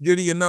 ਜਿਹੜੀ ਹੈ ਨਾ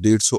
150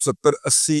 70-80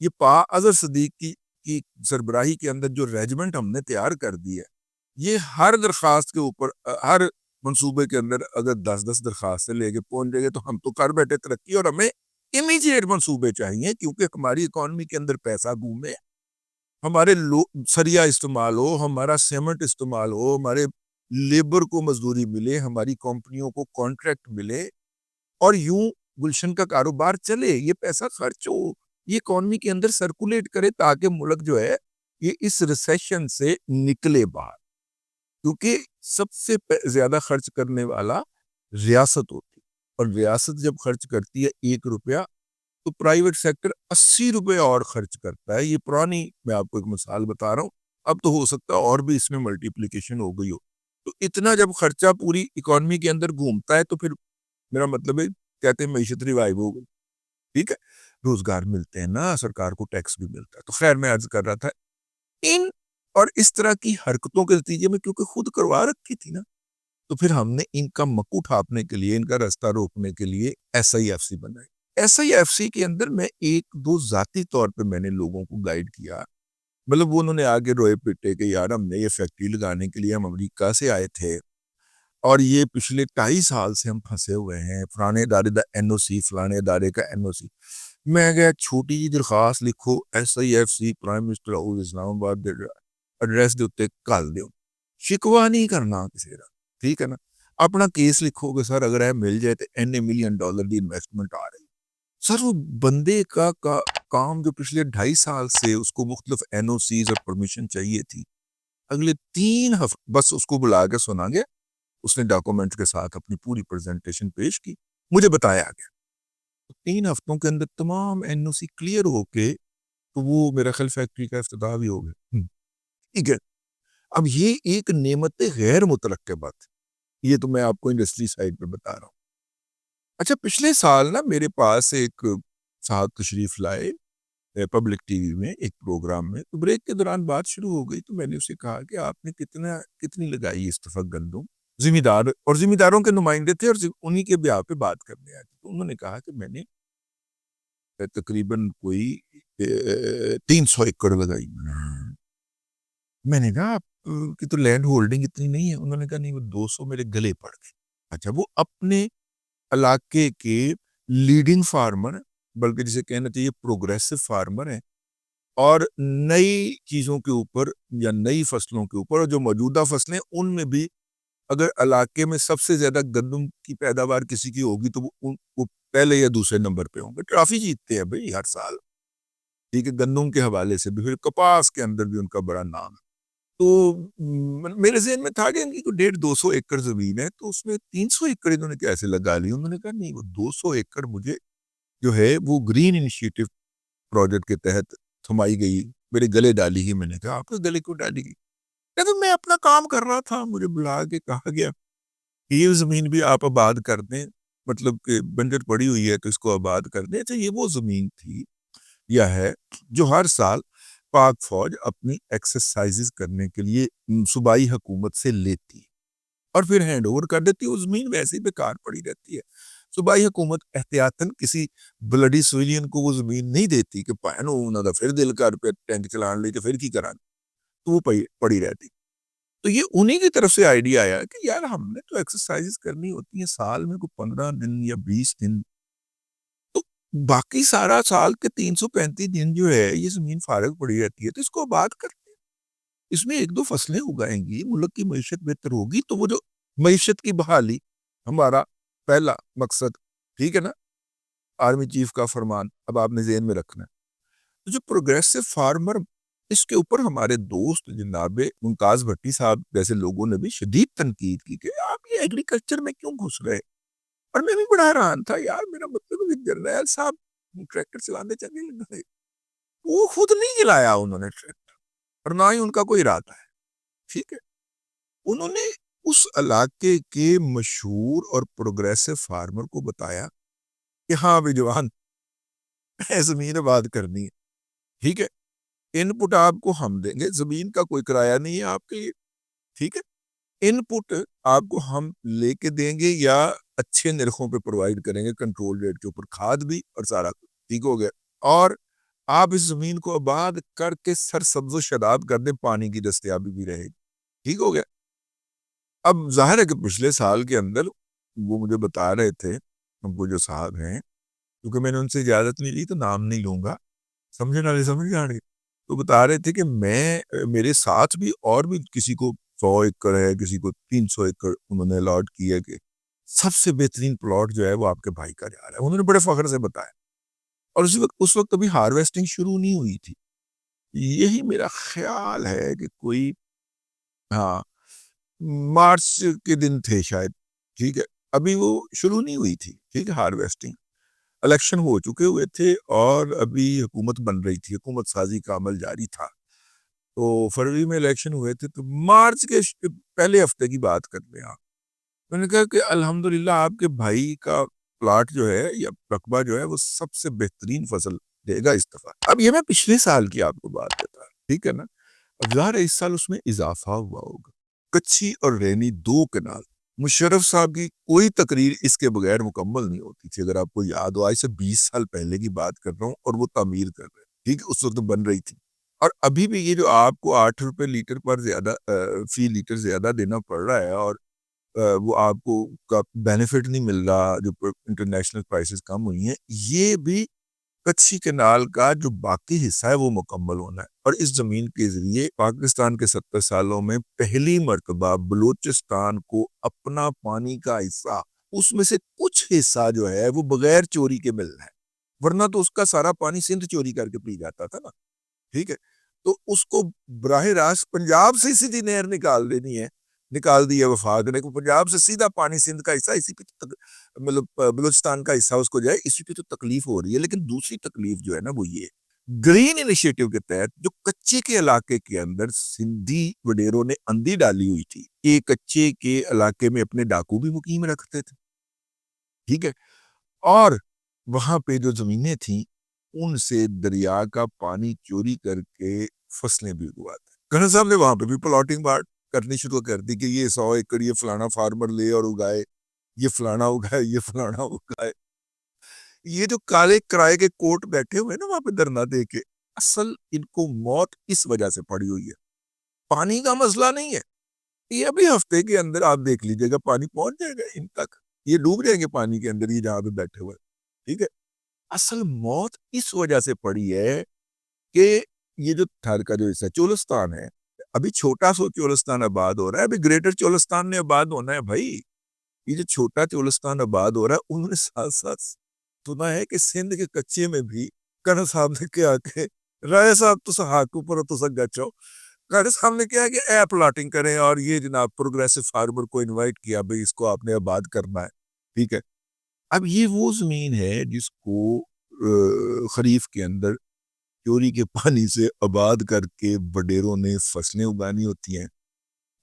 یہ اظہر صدیق کی سربراہی کے اندر جو ریجمنٹ ہم نے تیار کر دی ہے، یہ ہر درخواست کے اوپر، ہر منصوبے کے اندر اگر 10 درخواستیں لے کے پہنچ جائے گے تو ہم تو کر بیٹھے ترقی، اور ہمیں امیجیٹ منصوبے چاہیے کیونکہ ہماری اکانومی کے اندر پیسہ گھومے، ہمارے سریا استعمال ہو، ہمارا سیمنٹ استعمال ہو، ہمارے لیبر کو مزدوری ملے، ہماری کمپنیوں کو کانٹریکٹ ملے، اور یوں گلشن کا کاروبار چلے، یہ پیسہ خرچ ہو، یہ اکانومی کے اندر سرکولیٹ کرے تاکہ ملک جو ہے یہ اس ریسیشن سے نکلے باہر، کیونکہ سب سے زیادہ خرچ کرنے والا ریاست ہوتی ہے، اور ریاست جب خرچ کرتی ہے 1 روپیہ تو پرائیویٹ سیکٹر 80 روپے اور خرچ کرتا ہے۔ یہ پرانی، میں آپ کو ایک مثال بتا رہا ہوں، اب تو ہو سکتا ہے اور بھی اس میں ملٹیپلیکیشن ہو گئی ہو، تو اتنا جب خرچہ پوری اکانومی کے اندر گھومتا ہے تو پھر میرا مطلب ہے کہتے ہیں معیشت ریوائیو ہو گئی، ٹھیک ہے، روزگار ملتے ہیں نا، سرکار کو ٹیکس بھی ملتا ہے۔ تو خیر میں عرض کر رہا تھا ان اور اس طرح کی حرکتوں کے نتیجے میں کیونکہ خود کروا رکھی تھی نا، تو پھر ہم نے ان کا مکو ٹھاپنے کے لیے، ان کا راستہ روکنے کے لیے ایس آئی ایف سی بنائی۔ ایس آئی ایف سی کے اندر میں 1-2 ذاتی طور پہ میں نے لوگوں کو گائیڈ کیا، مطلب وہ انہوں نے آگے روئے پٹے کہ یار ہم نے یہ فیکٹری لگانے کے لیے ہم امریکہ سے آئے تھے اور یہ پچھلے 2.5 سال سے ہم پھنسے ہوئے ہیں، فلانے ادارے دا این او سی، فلانے ادارے کا این او سی۔ میں گیا چھوٹی جی درخواست لکھو، S I F C prime minister of Islamabad دے ایڈریس دے اتے کال دیو، شکوا نہیں کرنا کسی کا، ٹھیک ہے نا، اپنا کیس لکھو کہ سر اگر ہے مل جائے تو $N ملین کی انویسٹمنٹ آ رہی۔ سر وہ بندے کا کام جو پچھلے 2.5 سال سے اس کو مختلف این او سیز اور پرمیشن چاہیے تھی، اگلے 3 ہفتے بس اس کو بلا کے سنا گیا، اس نے ڈاکومنٹ کے ساتھ اپنی پوری پریزنٹیشن پیش کی، مجھے بتایا گیا 3 ہفتوں کے اندر تمام این او سی کلیئر ہو کے تو وہ میرا خیال فیکٹری کا افتتاح بھی ہو گیا، ٹھیک ہے۔ اب یہ ایک نعمت غیر مترقبات، یہ تو میں آپ کو انڈسٹری سائڈ پہ بتا رہا ہوں۔ اچھا پچھلے سال نا میرے پاس ایک صاحب تشریف لائے پبلک ٹی وی میں ایک پروگرام میں، تو بریک کے دوران بات شروع ہو گئی تو میں نے اسے کہا کہ آپ نے کتنی لگائی اس دفعہ گندم، ذمہ دار اور ذمہ داروں کے نمائندے تھے اور انہی کے بیاہ پہ بات کرنے آئے تھے، تو انہوں نے کہا کہ میں نے تقریباً کوئی 300 ایکڑ لگائی۔ میں نے کہا آپ کی تو لینڈ ہولڈنگ اتنی نہیں ہے، انہوں نے کہا نہیں وہ 200 میرے گلے پڑ گئے۔ اچھا وہ اپنے علاقے کے لیڈنگ فارمر، بلکہ جسے کہنا چاہیے پروگریسو فارمر ہیں، اور نئی چیزوں کے اوپر یا نئی فصلوں کے اوپر، اور جو موجودہ فصلیں ان میں بھی اگر علاقے میں سب سے زیادہ گندم کی پیداوار کسی کی ہوگی تو وہ پہلے یا دوسرے نمبر پہ ہوں گے، ٹرافی جیتتے ہیں بھئی ہر سال، ٹھیک ہے، گندم کے حوالے سے بھی، پھر کپاس کے اندر بھی ان کا بڑا نام ہے۔ تو میرے ذہن میں تھا کہ ان کی 150-200 ایکڑ زمین ہے، تو اس میں 300 ایکڑ انہوں نے کیسے لگا لی؟ انہوں نے کہا نہیں وہ 200 ایکڑ مجھے جو ہے وہ گرین انیشیٹو پروجیکٹ کے تحت تھمائی گئی، میرے گلے ڈالی گئی۔ میں نے کہا آپ کے گلے کیوں ڈالی گئی؟ کہتے میں اپنا کام کر رہا تھا، مجھے بلا کے کہا گیا کہ یہ زمین بھی آپ آباد کر دیں، مطلب کہ بنجر پڑی ہوئی ہے تو اس کو آباد کر دیں۔ اچھا یہ وہ زمین تھی یا ہے جو ہر سال پاک فوج اپنی ایکسرسائزز کرنے کے لیے صوبائی حکومت سے لیتی اور پھر ہینڈ اوور کر دیتی، وہ زمین ویسے ہی بیکار پڑی رہتی ہے۔ صوبائی حکومت احتیاطاً کسی بلڈی سویلین کو وہ زمین نہیں دیتی کہ پہنو انہوں نے پھر دل کر پہ ٹینک چلان لی تو پھر کی کران، تو وہ پڑی رہتی۔ تو یہ انہی کی طرف سے آئیڈیا آیا کہ یار ہم نے تو ایکسرسائزز کرنی ہوتی ہیں سال میں کوئی 15 دن یا 20 دن، تو باقی سارا سال کے 335 دن جو ہے یہ زمین فارغ پڑی رہتی ہے، تو اس کو آباد کرتے ہیں، اس میں 1-2 فصلیں اگائیں گی، ملک کی معیشت بہتر ہوگی، تو وہ جو معیشت کی بحالی ہمارا پہلا مقصد، ٹھیک ہے نا، آرمی چیف کا فرمان اب آپ نے ذہن میں رکھنا ہے۔ تو جو پروگریسو فارمر، اس کے اوپر ہمارے دوست جناب ممتاز بھٹی صاحب جیسے لوگوں نے بھی شدید تنقید کی کہ آپ یہ ایگریکلچر میں کیوں گھس رہے، اور میں بھی بڑا حیران تھا یار، میرا مطلب جرنیل صاحب ٹریکٹر چلانے چلے لگے، وہ خود نہیں چلایا انہوں نے ٹریکٹر، اور نہ ہی ان کا کوئی ارادہ ہے، ٹھیک ہے، انہوں نے اس علاقے کے مشہور اور پروگریسو فارمر کو بتایا کہ ہاں بھی جوان زمین آباد کرنی ہے، ٹھیک ہے، ان پٹ آپ کو ہم دیں گے، زمین کا کوئی کرایہ نہیں ہے آپ کے لیے، ٹھیک ہے، ان پٹ آپ کو ہم لے کے دیں گے یا اچھے نرخوں پہ پرووائڈ کریں گے، کنٹرول ریٹ کے اوپر، کھاد بھی اور سارا کچھ ٹھیک ہو گیا، اور آپ اس زمین کو آباد کر کے سرسبز و شاداب کر دیں، پانی کی دستیابی بھی رہے گی، ٹھیک ہو گیا۔ اب ظاہر ہے کہ پچھلے سال کے اندر وہ مجھے بتا رہے تھے، وہ جو صاحب ہیں، کیونکہ میں نے ان سے اجازت نہیں لی تو نام نہیں لوں گا، سمجھنے والے سمجھ جائیں گے، تو بتا رہے تھے کہ میرے ساتھ بھی اور بھی کسی کو 100 ایکڑ ہے، کسی کو 300 ایکڑ انہوں نے الاٹ کیا، کہ سب سے بہترین پلاٹ جو ہے وہ آپ کے بھائی کا جا رہا ہے، انہوں نے بڑے فخر سے بتایا، اور اس وقت ابھی ہارویسٹنگ شروع نہیں ہوئی تھی۔ یہی میرا خیال ہے کہ کوئی، ہاں، مارچ کے دن تھے شاید، ٹھیک ہے، ابھی وہ شروع نہیں ہوئی تھی، ٹھیک ہے، ہارویسٹنگ، الیکشن ہو چکے ہوئے تھے اور ابھی حکومت بن رہی تھی، حکومت سازی کا عمل جاری تھا، تو فروری میں الیکشن ہوئے تھے، تو مارچ کے پہلے ہفتے کی بات کر رہے ہیں آپ۔ میں نے کہا کہ الحمدللہ آپ کے بھائی کا پلاٹ جو ہے یا رقبہ جو ہے وہ سب سے بہترین فصل دے گا اس دفعہ۔ اب یہ میں پچھلے سال کی آپ کو بات کرتا ہوں، ٹھیک ہے نا، اب ظاہر ہے اس سال اس میں اضافہ ہوا ہوگا، کچھی اور رینی 2 کنال، مشرف صاحب کی کوئی تقریر اس کے بغیر مکمل نہیں ہوتی تھی، اگر آپ کو یاد ہو، آج سے 20 سال پہلے کی بات کر رہا ہوں، اور وہ تعمیر کر رہے ہیں، ٹھیک ہے، اس وقت بن رہی تھی، اور ابھی بھی یہ جو آپ کو 8 روپے لیٹر پر زیادہ فی لیٹر زیادہ دینا پڑ رہا ہے، اور وہ آپ کو بینیفٹ نہیں مل رہا، جو انٹرنیشنل پرائسز کم ہوئی ہیں، یہ بھی کچھی کنال کا جو باقی حصہ ہے وہ مکمل ہونا ہے، اور اس زمین کے ذریعے پاکستان کے 70 سالوں میں پہلی مرتبہ بلوچستان کو اپنا پانی کا حصہ، اس میں سے کچھ حصہ جو ہے وہ بغیر چوری کے مل رہا ہے، ورنہ تو اس کا سارا پانی سندھ چوری کر کے پی جاتا تھا نا، ٹھیک ہے، تو اس کو براہ راست پنجاب سے سیدھی نہر نکال دینی ہے، نکال دی ہے وفاق نے کہ پنجاب سے سیدھا پانی سندھ کا حصہ، اسی پہ مطلب بلوچستان کا حصہ اس کو جائے، اسی پہ تو تکلیف ہو رہی ہے، لیکن دوسری تکلیف جو ہے نا وہ یہ گرین انیشیٹو کے تحت جو کچے کے علاقے کے اندر سندھی وڈیروں نے اندھی ڈالی ہوئی تھی، یہ کچے کے علاقے میں اپنے ڈاکو بھی مقیم رکھتے تھے، ٹھیک ہے، اور وہاں پہ جو زمینیں تھیں ان سے دریا کا پانی چوری کر کے فصلیں بھی اگواتے، گھر صاحب نے وہاں پہ بھی پلاٹنگ بارٹ کرنی شروع کر دی کہ یہ 100 ایکڑ یہ فلانا فارمر لے اور اگائے، یہ فلانا اگائے، یہ فلانا اگائے، یہ جو کالے کرائے کے کوٹ بیٹھے ہوئے نا وہاں پہ دھرنا دے کے، اصل ان کو موت اس وجہ سے پڑی ہوئی ہے، پانی کا مسئلہ نہیں ہے، یہ ابھی ہفتے کے اندر آپ دیکھ لیجئے گا پانی پہنچ جائے گا ان تک، یہ ڈوب جائیں گے پانی کے اندر، یہ جہاں پہ بیٹھے ہوئے، ٹھیک ہے، اصل موت اس وجہ سے پڑی ہے کہ یہ جو تھر کا جو حصہ چولستان ہے، ابھی چھوٹا سو چولستان آباد ہو رہا ہے، ابھی گریٹر چولستان نے آباد ہونا ہے بھائی، یہ جو چھوٹا چولستان آباد ہو رہا ہے، انہوں نے ساتھ ساتھ سنا ہے کہ سندھ کے کچے میں بھی کرن صاحب نے کیا کہ رائے صاحب تو حق اوپر تو سا گچو، کرن صاحب نے کیا کہ اے پلاٹنگ کریں، اور یہ جناب پروگریسو فارمر کو انوائٹ کیا بھئی اس کو آپ نے آباد کرنا ہے، ٹھیک ہے، اب یہ وہ زمین ہے جس کو خریف کے اندر چوری کے پانی سے آباد کر کے وڈیروں نے فصلیں اگانی ہوتی ہیں،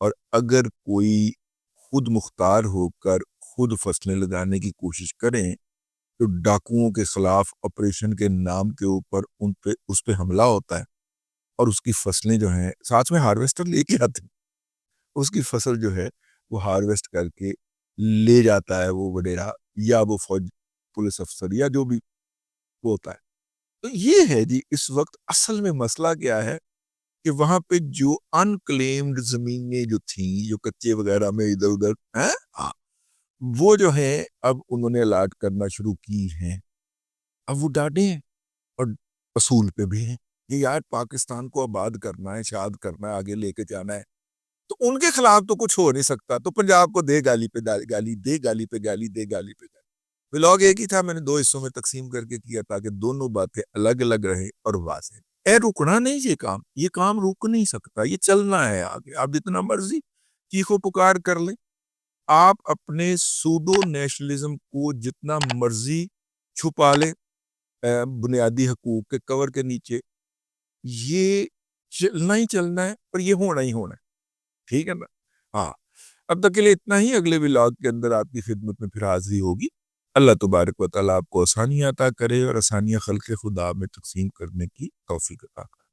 اور اگر کوئی خود مختار ہو کر خود فصلیں لگانے کی کوشش کریں تو ڈاکوؤں کے خلاف آپریشن کے نام کے اوپر اس پہ حملہ ہوتا ہے، اور اس کی فصلیں جو ہیں ساتھ میں ہارویسٹر لے کے آتے ہیں، اس کی فصل جو ہے وہ ہارویسٹ کر کے لے جاتا ہے وہ وڈیرا یا وہ فوج پولیس افسر یا جو بھی وہ ہوتا ہے۔ تو یہ ہے جی اس وقت اصل میں مسئلہ کیا ہے کہ وہاں پہ جو انکلیمڈ زمینیں جو تھیں، جو کچے وغیرہ میں ادھر ادھر ہیں، وہ جو ہیں اب انہوں نے الاٹ کرنا شروع کی ہیں، اب وہ ڈاٹے ہیں اور اصول پہ بھی ہیں کہ یار پاکستان کو آباد کرنا ہے، شاد کرنا ہے، آگے لے کے جانا ہے، تو ان کے خلاف تو کچھ ہو نہیں سکتا، تو پنجاب کو دے گالی پہ گالی، دے گالی پہ گالی، دے گالی پہ گالی، ولاگ ایک ہی تھا، میں نے 2 حصوں میں تقسیم کر کے کیا تاکہ دونوں باتیں الگ الگ رہیں اور واضح، رکنا نہیں، یہ کام رک نہیں سکتا، یہ چلنا ہے آگے، آپ جتنا مرضی چیخو پکار کر لیں، آپ اپنے سوڈو نیشنلزم کو جتنا مرضی چھپا لیں بنیادی حقوق کے کور کے نیچے، یہ چلنا ہی چلنا ہے اور یہ ہونا ہی ہونا ہے، ٹھیک ہے نا، ہاں، اب تک کے لیے اتنا ہی، اگلے ولاگ کے اندر آپ کی خدمت میں پھر حاضری ہوگی، اللہ تبارک و تعالیٰ آپ کو آسانیاں عطا کرے اور آسانیاں خلق خدا میں تقسیم کرنے کی توفیق عطا کرے۔